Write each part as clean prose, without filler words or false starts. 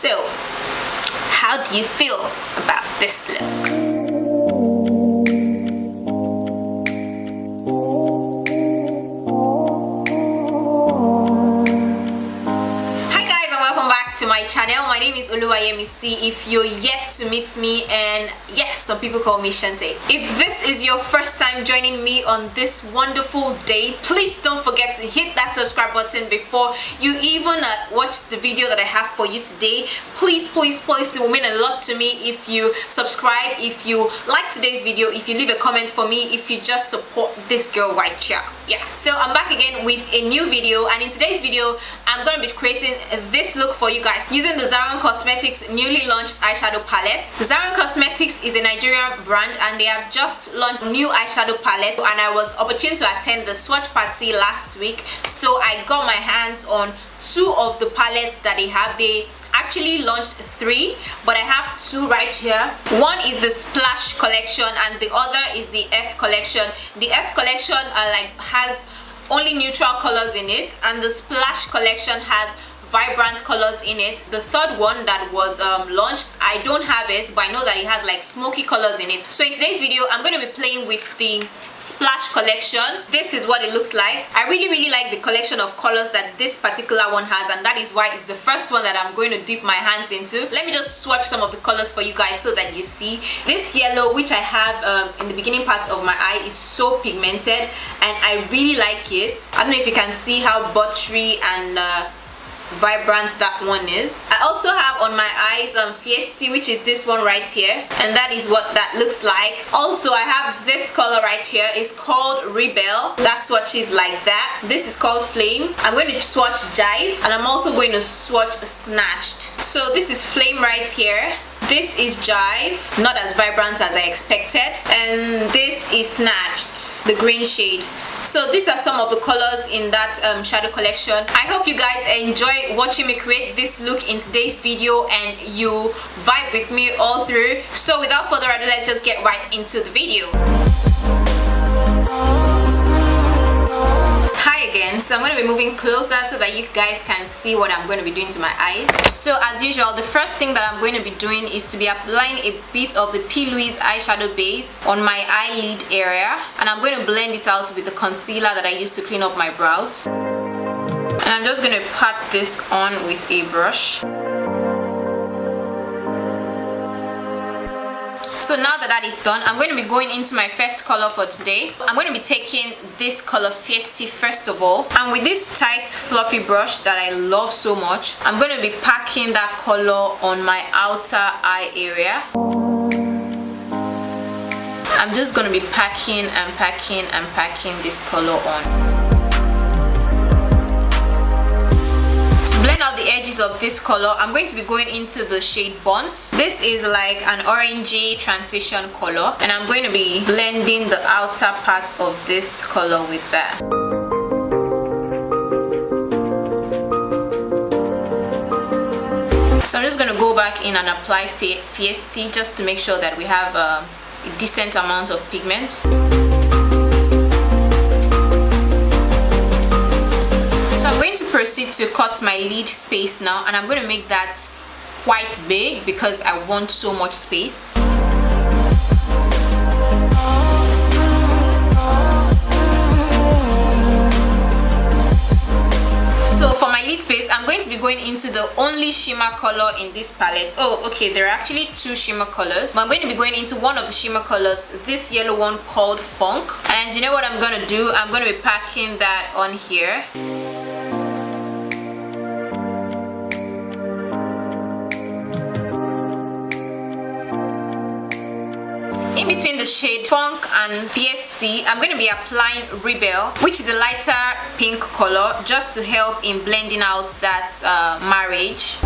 So, how do you feel about this look? To my channel. My name is Oluwayemisi if you're yet to meet me, and yes, some people call me Shante. If this is your first time joining me on this wonderful day, please don't forget to hit that subscribe button before you even watch the video that I have for you today. Please, it will mean a lot to me if you subscribe, if you like today's video, if you leave a comment for me, if you just support this girl right here. Yeah, so I'm back again with a new video, and in today's video I'm going to be creating this look for you guys using the Zaron Cosmetics newly launched eyeshadow palette. Zaron Cosmetics is a Nigerian brand, and they have just launched a new eyeshadow palette, and I was opportune to attend the Swatch party last week, so I got my hands on two of the palettes that they have. They actually launched 3, but I have 2 right here. One is the Splash collection and the other is the F collection. The F collection has only neutral colors in it, and the Splash collection has vibrant colors in it. The third one that was launched, I don't have it, but I know that it has like smoky colors in it. So in today's video I'm going to be playing with the Splash collection. This is what it looks like. I really like the collection of colors that this particular one has, and that is why it's the first one that I'm going to dip my hands into. Let me just swatch some of the colors for you guys so that you see. This yellow, which I have in the beginning part of my eye, is so pigmented and I really like it. I don't know if you can see how buttery and vibrant that one is. I also have on my eyes Fiesti, which is this one right here, and that is what that looks like. Also I have this color right here. It's called Rebel. That swatches like that. This is called Flame. I'm going to swatch Jive, and I'm also going to swatch Snatched. So this is Flame right here. This is Jive, not as vibrant as I expected, and this is Snatched, the green shade. So these are some of the colors in that shadow collection. I hope you guys enjoy watching me create this look in today's video and you vibe with me all through. So without further ado, let's just get right into the video. Hi again. So I'm going to be moving closer so that you guys can see what I'm going to be doing to my eyes. So as usual, the first thing that I'm going to be doing is to be applying a bit of the P-louise eyeshadow base on my eyelid area, and I'm going to blend it out with the concealer that I used to clean up my brows. And I'm just going to pat this on with a brush. So now that is done, I'm going to be going into my first color for today. I'm going to be taking this color Fiesti first of all, and with this tight fluffy brush that I love so much, I'm going to be packing that color on my outer eye area. I'm just going to be packing this color on. Blend out the edges of this color, I'm going to be going into the shade Burnt. This is like an orangey transition color, and I'm going to be blending the outer part of this color with that. So I'm just going to go back in and apply Fiesti just to make sure that we have a decent amount of pigment. So I'm going to proceed to cut my lid space now, and I'm going to make that quite big because I want so much space. So for my lid space, I'm going to be going into the only shimmer color in this palette. Oh, okay, there are actually 2 shimmer colors, but I'm going to be going into one of the shimmer colors, this yellow one called Funk. And you know what I'm going to do? I'm going to be packing that on here. In between the shade Funk and Fiesti, I'm going to be applying Rebel, which is a lighter pink color, just to help in blending out that marriage.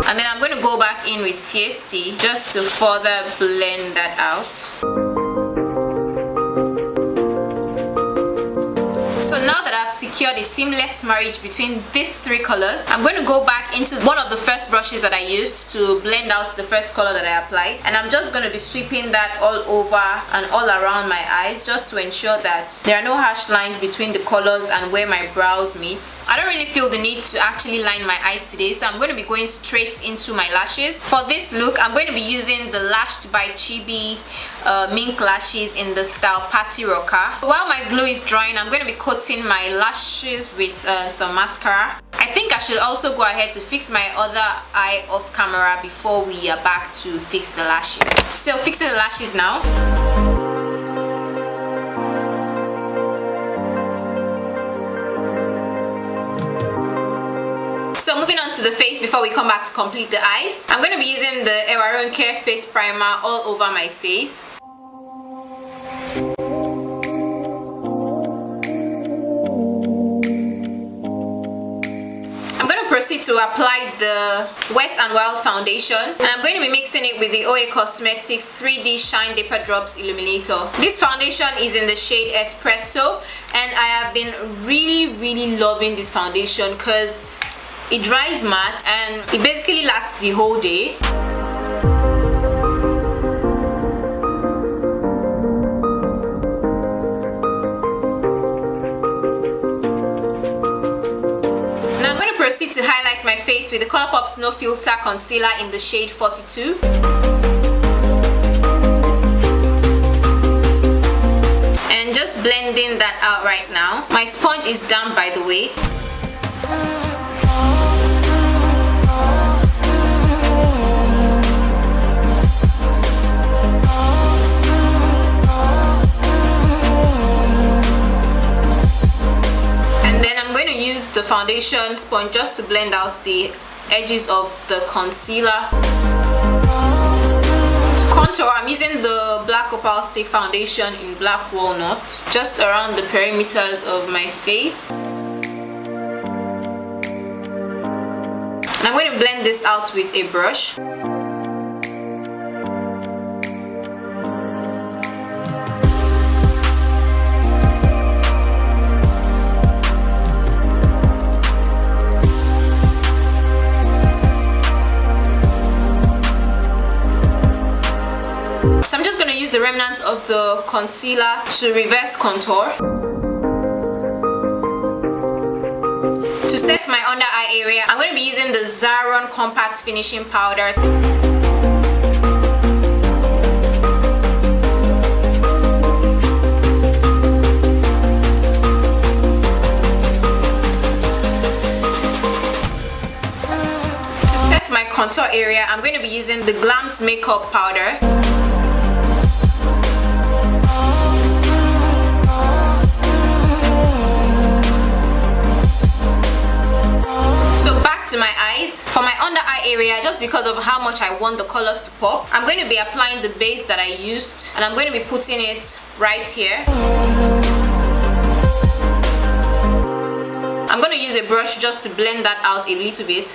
And then I'm going to go back in with Fiesti just to further blend that out. So now that I've secured a seamless marriage between these three colors, I'm going to go back into one of the first brushes that I used to blend out the first color that I applied, and I'm just going to be sweeping that all over and all around my eyes, just to ensure that there are no harsh lines between the colors and where my brows meet. I don't really feel the need to actually line my eyes today, so I'm going to be going straight into my lashes. For this look, I'm going to be using the Lashed by Chibee mink lashes in the style Partyrocker. While my glue is drying, I'm going to be coating my lashes with some mascara. I think I should also go ahead to fix my other eye off camera before we are back to fix the lashes. So fixing the lashes now. So moving on to the face before we come back to complete the eyes. I'm going to be using the Ewaronke face primer all over my face. I'm going to proceed to apply the Wet n Wild foundation, and I'm going to be mixing it with the OA Cosmetics 3D Shine Dapper Drops Illuminator. This foundation is in the shade Espresso, and I have been really loving this foundation because it dries matte and it basically lasts the whole day. Now I'm going to proceed to highlight my face with the ColourPop Snow Filter Concealer in the shade 42. And just blending that out right now. My sponge is damp, by the way. The foundation sponge just to blend out the edges of the concealer. To contour, I'm using the black Opal stick foundation in black walnut just around the perimeters of my face, and I'm going to blend this out with a brush. So I'm just going to use the remnant of the concealer to reverse contour. To set my under eye area, I'm going to be using the Zaron Compact Finishing Powder. To set my contour area, I'm going to be using the Glams Makeup powder. To my eyes, for my under eye area, just because of how much I want the colors to pop, I'm going to be applying the base that I used, and I'm going to be putting it right here. I'm going to use a brush just to blend that out a little bit.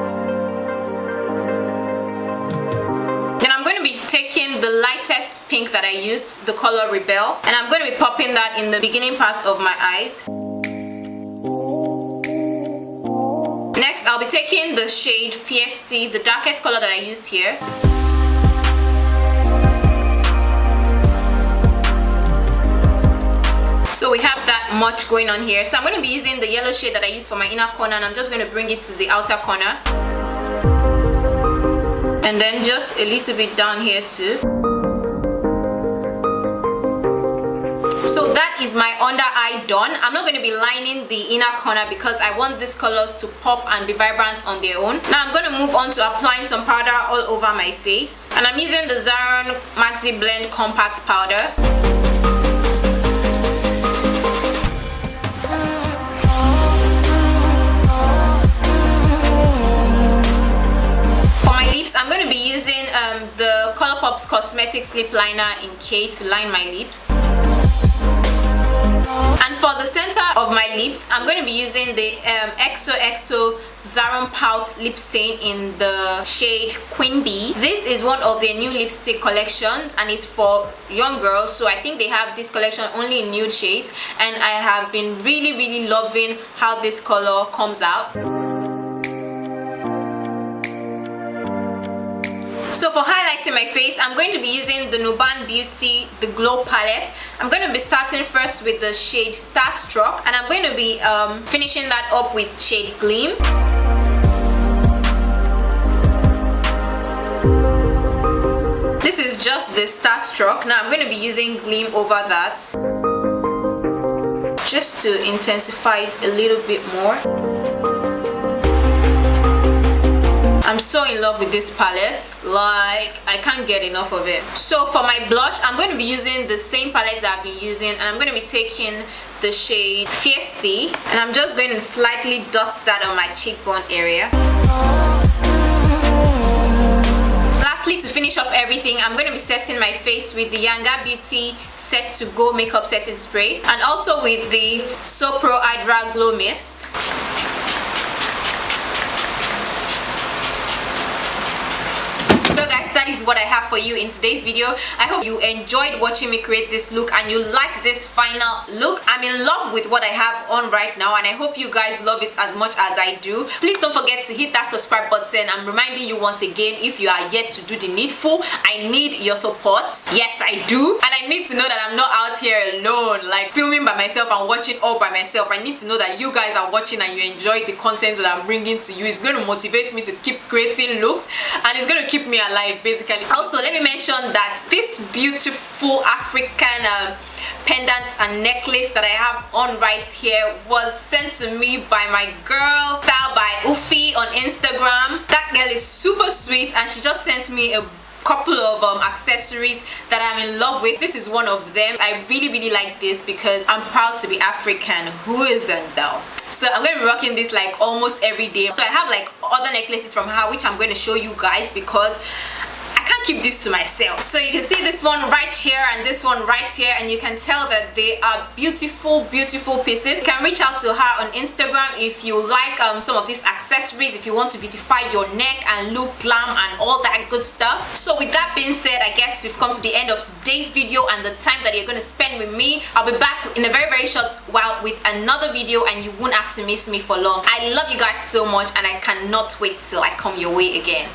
Then I'm going to be taking the lightest pink that I used, the color Rebel, and I'm going to be popping that in the beginning part of my eyes. Next, I'll be taking the shade Fiesty, the darkest color that I used here. So we have that much going on here. So I'm going to be using the yellow shade that I used for my inner corner, and I'm just going to bring it to the outer corner. And then just a little bit down here too. So that is my under eye done. I'm not going to be lining the inner corner because I want these colors to pop and be vibrant on their own. Now I'm going to move on to applying some powder all over my face, and I'm using the Zaron maxi-blend compact powder. For my lips, I'm going to be using the ColourPop's Cosmetics Lip Liner in K to line my lips. And for the center of my lips, I'm going to be using the XOXO Zaron Pout lip stain in the shade Queen Bee. This is one of their new lipstick collections and it's for young girls, so I think they have this collection only in nude shades, and I have been really loving how this color comes out. So for highlighting my face, I'm going to be using the Nuban Beauty The Glow palette. I'm going to be starting first with the shade Starstruck, and I'm going to be finishing that up with shade Gleam. This is just the Starstruck. Now I'm going to be using Gleam over that, just to intensify it a little bit more. I'm so in love with this palette, like I can't get enough of it. So for my blush, I'm going to be using the same palette that I've been using, and I'm going to be taking the shade Fiesty, and I'm just going to slightly dust that on my cheekbone area. Lastly, to finish up everything, I'm going to be setting my face with the Nuban Beauty Set to Go makeup setting spray, and also with the So Pro Hydra Glow Mist. That is what I have for you in today's video. I hope you enjoyed watching me create this look and you like this final look. I'm in love with what I have on right now, and I hope you guys love it as much as I do. Please don't forget to hit that subscribe button. I'm reminding you once again, if you are yet to do the needful, I need your support. Yes, I do. And I need to know that I'm not out here alone, like filming by myself and watching all by myself. I need to know that you guys are watching and you enjoy the content that I'm bringing to you. It's going to motivate me to keep creating looks, and it's going to keep me alive, basically. Also, let me mention that this beautiful African pendant and necklace that I have on right here was sent to me by my girl, styled by Ufi on Instagram. That girl is super sweet, and she just sent me a couple of accessories that I'm in love with. This is one of them. I really like this because I'm proud to be African. Who isn't though? So I'm going to be rocking this like almost every day. So I have like other necklaces from her which I'm going to show you guys because I can't keep this to myself. So you can see this one right here and this one right here, and you can tell that they are beautiful pieces. You can reach out to her on Instagram if you like some of these accessories, if you want to beautify your neck and look glam and all that good stuff. So with that being said, I guess we've come to the end of today's video and the time that you're going to spend with me. I'll be back in a very short while with another video, and you won't have to miss me for long. I love you guys so much, and I cannot wait till I come your way again.